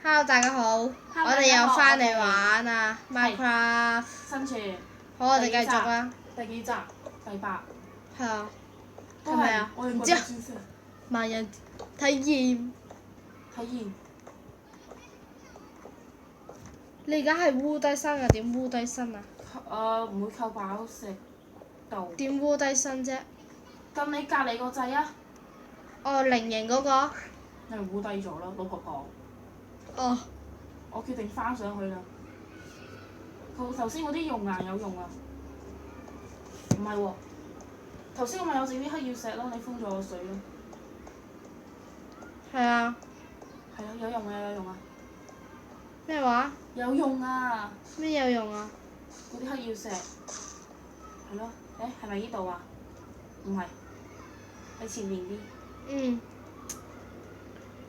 Hello，大家好，我哋又翻嚟玩啊 Minecraft。生存。好，我哋繼續啦。第幾集？第8。係啊。係咪啊？我哋唔知啊。知萬人體驗。體驗。你而家係烏低身啊？點烏低身啊？唔會扣飽食到。點烏低身啫？撳你隔離個掣啊！哦，菱形嗰個。你咪烏低咗咯，老婆婆。哦。我決定翻上去啦。頭先嗰啲熔岩有用啊？唔係喎。頭先我咪有整啲黑曜石咯，你封咗我水咯。係啊。係啊，有用啊！有用啊！咩話？有用啊！咩有用啊？嗰啲黑曜石。係咯，係咪呢度啊？唔係，喺前面啲。嗯。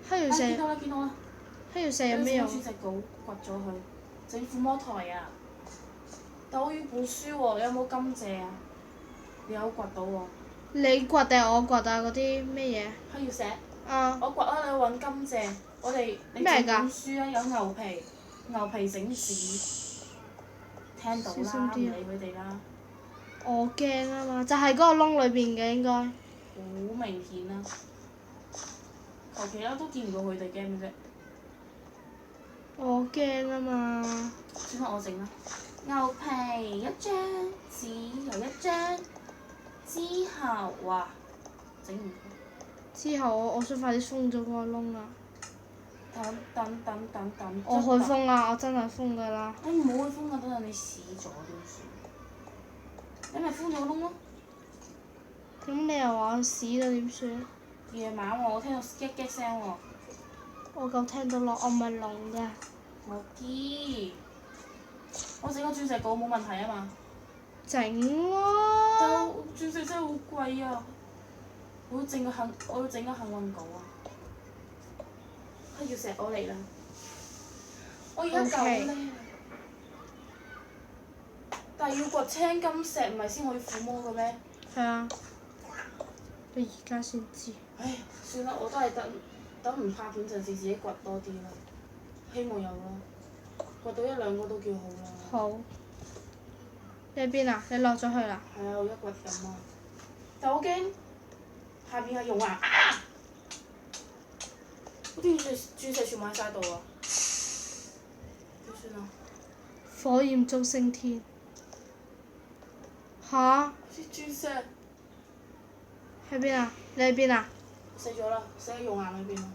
黑曜石。見到啦！見到啦！黑曜石有咩用？鑽石稿掘咗佢，整撫摸台啊！但我要本書喎，有冇甘蔗啊？有掘到喎。你掘定係我掘啊？嗰啲咩嘢？黑曜石。啊。我掘啊！你去揾甘蔗，你整本書啊！有牛皮整紙。聽到啦，唔理佢哋啦。我驚啊嘛，就係嗰個窿裏邊嘅應該。好明顯啦！求其啦，都見唔到佢哋驚嘅啫。我驚啊嘛！算啦，我整啦。牛皮一張，紙又一張，之後哇，整唔到。之後我想快啲封咗嗰個窿啊！等。我去封啊！我真係封㗎啦。你唔好去封啊！等陣你死咗點算？你咪封咗個窿咯。咁你又話我死咗點算？夜晚喎，我聽到激激聲喎。我夠聽到咯，我唔係聾㗎。我知。我整個鑽石稿冇問題啊嘛。整喎。但係鑽石真係好貴啊！我要整個幸運稿啊！黑曜石我嚟啦！我而家夠叻。但係要掘青金石唔係先可以撫摸嘅咩？係啊。你而家先知。唉，算啦，我都係等唔拍片陣時自己掘多啲啦。希望有啦，掘到1、2個都叫好啦。好。你喺邊啊？你落咗去啦？係啊，我而家掘緊啊！但我驚下邊係熔岩啊！嗰啲鑽石全部喺晒度啊！點算啊？火焰中升天。嚇！啲鑽石喺邊啊？你喺邊啊？死咗啦！死喺熔岩裏邊啊！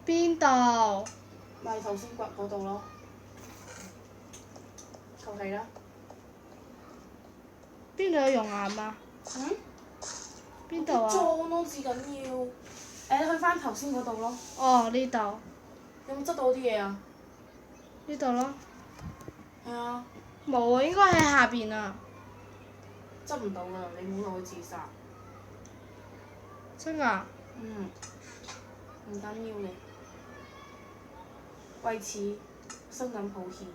邊度？咪頭先掘嗰度咯。求其啦。邊度有熔岩啊？嗯？邊度啊？裝咯，至緊要。你去翻頭先嗰度咯。哦，呢度。有冇執到啲嘢啊？呢度咯。係啊。冇啊，應該喺下邊啊。執唔到㗎，你唔好落去自殺。真㗎？嗯。唔緊要嘅。為此，深感抱歉。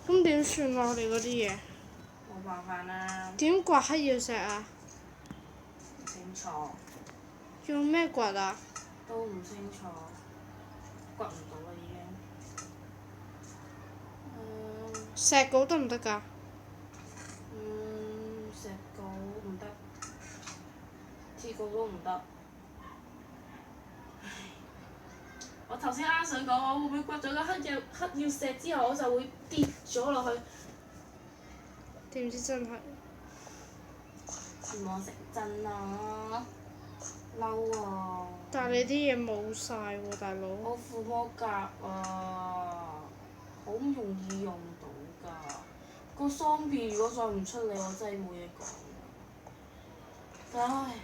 咁點算啊？我哋嗰啲嘢。冇辦法啦。點掘黑曜石啊？唔清楚。用咩掘啊？都唔清楚。掘唔到啦已經。石稿得唔得㗎？石稿唔得。鐵稿都唔得。我頭先啱想講，我會唔會掘咗個黑曜石之後，我就會跌咗落去？點知真係？願望成真啊！嬲啊！但係你啲嘢冇晒喎，大佬。我撫摸甲啊，好唔容易用到㗎。個裝備如果再唔出嚟，我真係冇嘢講。唉，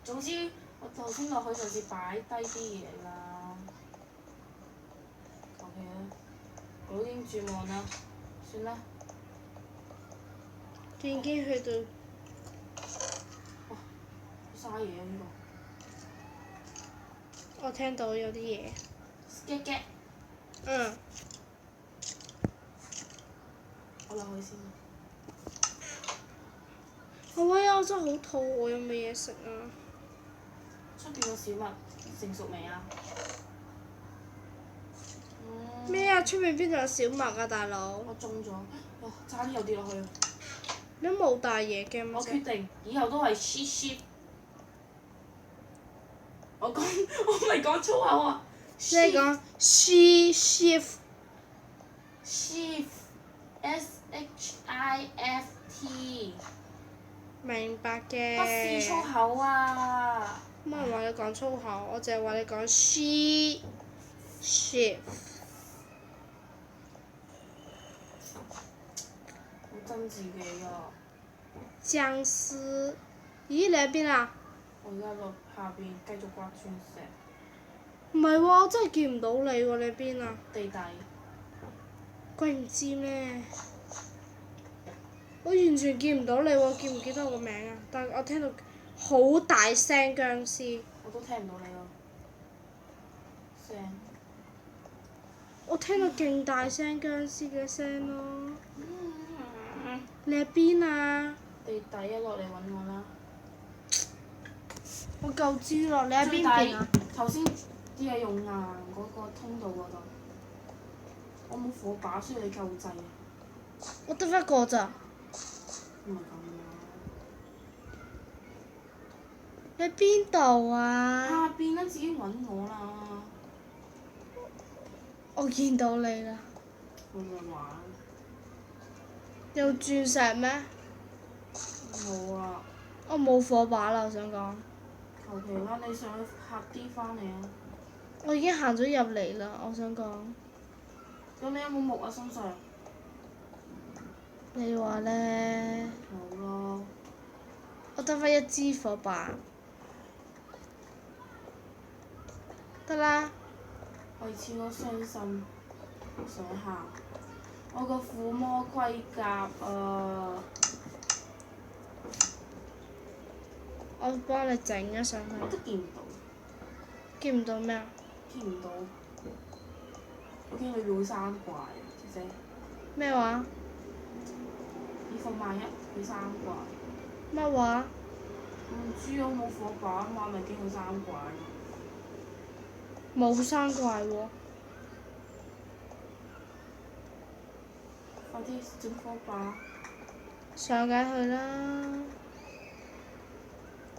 總之我頭先落去就係擺低啲嘢啦。求其啦，我已經絕望啦，算啦。已經去到。哇！嘥嘢啊呢我聽到有啲嘢。個。嘅。嗯。我落去先。好呀！我真係好肚餓，有冇嘢食啊？出邊個小麥成熟未啊？啊？出面邊度有小麥啊，大佬？我中咗，哇！差啲又跌落去啦。你都冇帶嘢嘅咩我決定以後都係 shit。我未講粗口啊！你係講 she shift。 shift，shift。明白嘅。不是粗口啊！冇人話你講粗口，我淨係話你講 she shift。好憎自己啊！僵屍。咦？你喺邊啊？我而家落下邊繼續刮鑽石。唔係喎，我真係見唔到你喎，你喺邊啊？地底。鬼唔知咩？我完全見唔到你喎，記唔記得我個名啊？但係我聽到好大聲僵屍。我都聽唔到你咯。聲。我聽到勁大聲僵屍嘅聲咯。你喺邊啊？地底啊，落嚟揾我啦！我夠知咯，你喺邊邊啊？頭先啲嘢用硬嗰個通道嗰度，我冇火把，需要你救濟啊！我得一個咋。唔係咁樣。你喺邊度啊？下邊啦，自己揾我啦！我見到你啦。我咪玩。有鑽石咩？冇啊！我冇火把啦，我想講。求其啦，你上去客啲翻嚟啊！我已經行咗入嚟啦，我想講。咁你有冇木啊身上？你話咧？冇咯。我得翻一支火把。得啦。為此我傷心，想喊。我個附魔盔甲啊！我幫你整咗上去。我都見唔到。見唔到咩啊？見唔到。我驚裏邊會生怪啊！姐姐。咩話？以防萬一會生怪。乜話？唔知我冇火把啊嘛，咪驚佢生怪。冇生怪喎。快啲整火把！上緊去啦！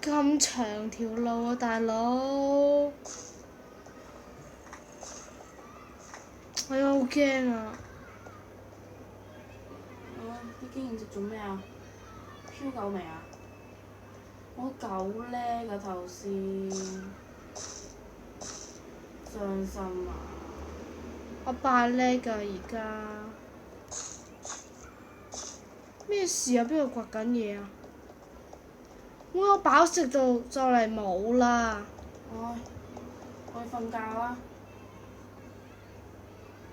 咁長條路啊，大佬！哎呀，好驚啊！啲經驗值做咩啊？飄夠未啊？我夠叻㗎頭先，傷心啊！我扮叻㗎而家。咩事啊？邊度掘緊嘢啊？我飽食到就嚟冇啦。唉，我去瞓覺啦。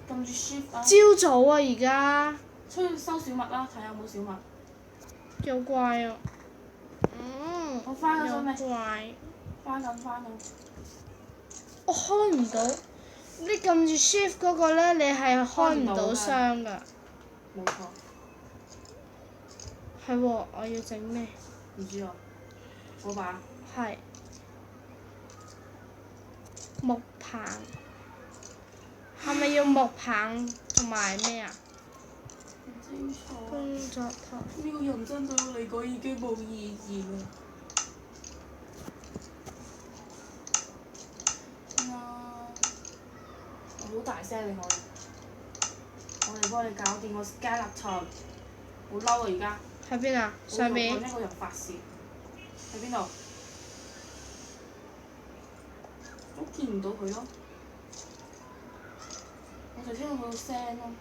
撳住 shift 啊！朝早啊，而家。出去收小麥啦，睇下有冇小麥。有怪啊！我翻咗未？有怪。翻緊。我開唔到。你撳住 shift 嗰個咧，你係開唔到箱㗎。冇錯。係喎，我要整咩？唔知啊。火把。係。木棒。係咪要木棒同埋咩啊？唔清楚。工作台。呢個人真對我嚟講已經冇意義啦。好大聲你可以，我嚟幫你搞掂個 skeleton，好嬲啊而家！喺邊啊？上面。揾一個人發泄。喺邊度？都見唔到佢咯。我就聽到佢個聲咯。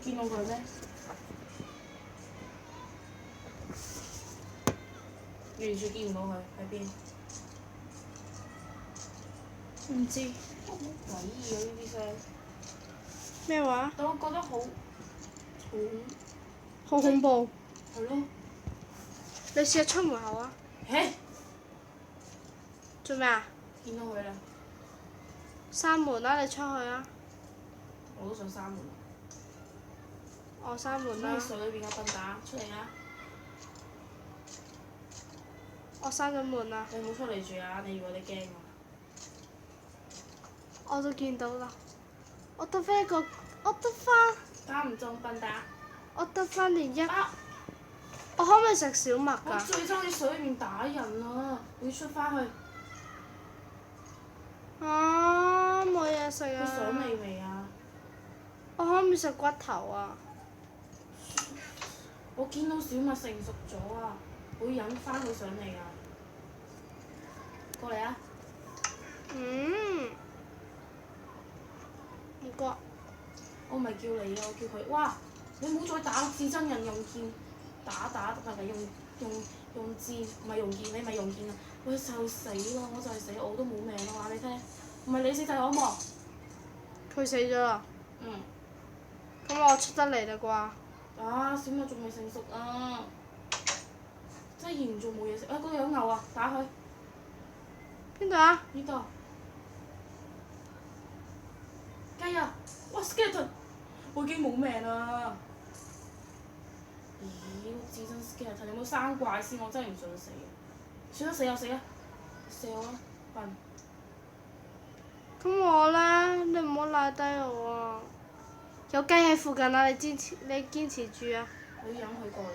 見到佢咩？完全見唔到佢喺邊。唔知。好詭異啊！呢啲聲。咩話？但我覺得好恐怖。係咯。你試下出門口啊！嘿！做咩啊？見到佢啦。閂門啦！你出去啊！我都想閂門。我閂門啦。喺水裏邊嘅笨蛋，出嚟啦！我閂咗門啦。你唔好出嚟住啊！你以為你驚我？我都見到啦。我得翻一個，我得翻，打唔中笨蛋。我得翻連一。啊！我可唔可以食小麥我㗎？最憎喺水裏面打人啊！我要出翻去。啊！冇嘢食佢啊！上嚟未啊？我可唔可以食骨頭啊？我見到小麥成熟咗啊！我要引翻佢上嚟啊！過嚟啊！唔該。我唔係叫你啊，我叫佢。哇！你唔好再打至憎人用劍打，唔係用箭，唔係用劍，你咪用劍啊！我就死啦！我就係死，我都冇命啦！話你聽，唔係你死就係我冇。佢死咗啦。嗯。咁我出得嚟啦啩？啊！小麥仲未成熟啊！真係嚴重冇嘢食啊！嗰度有牛啊，打佢！邊度啊？呢度。雞啊！哇 skeleton！我已經冇命啦！咦！我至憎 skeleton，有冇生怪先？我真係唔想死。算啦，死啊死啊！死我啦，笨！咁我咧，你唔好賴低我啊！有雞喺附近啊！你堅持住啊！我要引佢過嚟。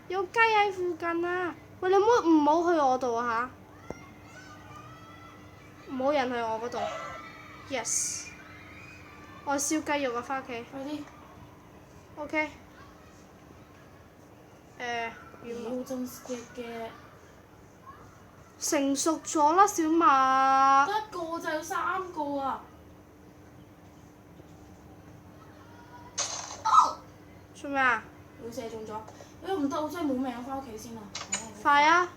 有雞喺附近啊！喂，你唔好去我度啊嚇！唔好人去我嗰度。Yes。我燒雞肉啊！翻屋企。快啲！ OK。妖真 skit 嘅。成熟咗啦，小麥。得一個就有3個啊！做咩啊？會射中咗。哎呀唔得，我真係冇命，翻屋企先啦。快啊！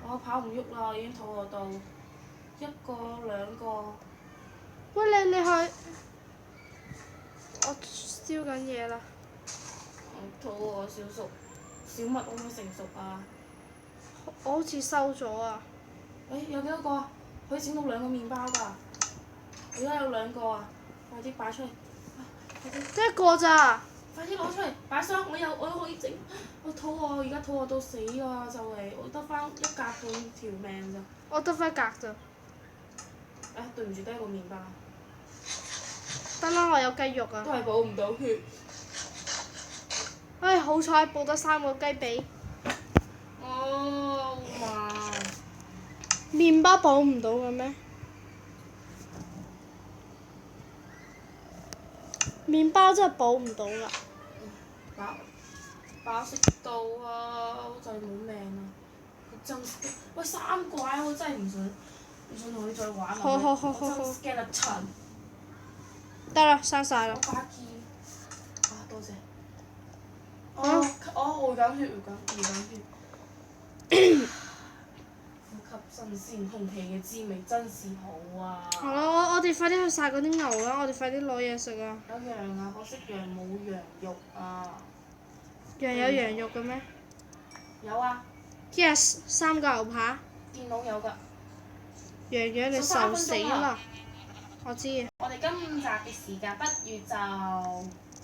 我跑唔喐啦，已經肚餓到1個2個。喂，你去。我燒緊嘢啦。我肚餓，小麥可唔可以成熟啊？我好似收咗啊！有幾多個啊？可以整到2個麵包㗎。而家有2個啊！快啲擺出嚟！快啲！得一個咋？快啲攞出嚟擺箱！我可以整。我肚餓，而家肚餓到死啊！就嚟，我得翻1格半條命咋。我得翻一格咋。對唔住，得一個麵包。得啦，我有雞肉啊！都係補唔到血。唉，好彩補得3個雞髀。哦嘛！麵包補唔到嘅咩？麵包真係補唔到㗎。飽食到啊！我就係冇命啊！我真喂3怪，我真係唔想同你再玩啦！好。我真 skeleton。得啦，刪晒啦。我把劍。多謝。我回緊血。呼吸新鮮空氣嘅滋味真是好啊！好啦，我哋快啲去殺嗰啲牛啦！我哋快啲攞嘢食啊！有羊啊，可惜羊冇羊肉啊！羊有羊肉嘅咩有啊。？Yes， 3個牛扒。電腦有㗎。羊你受死啦！我知啊。我哋今集嘅時間不如就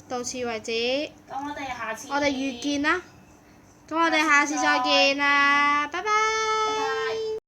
到此為止。咁我哋下次。我哋遇見啦！咁我哋下次再見啦，拜拜。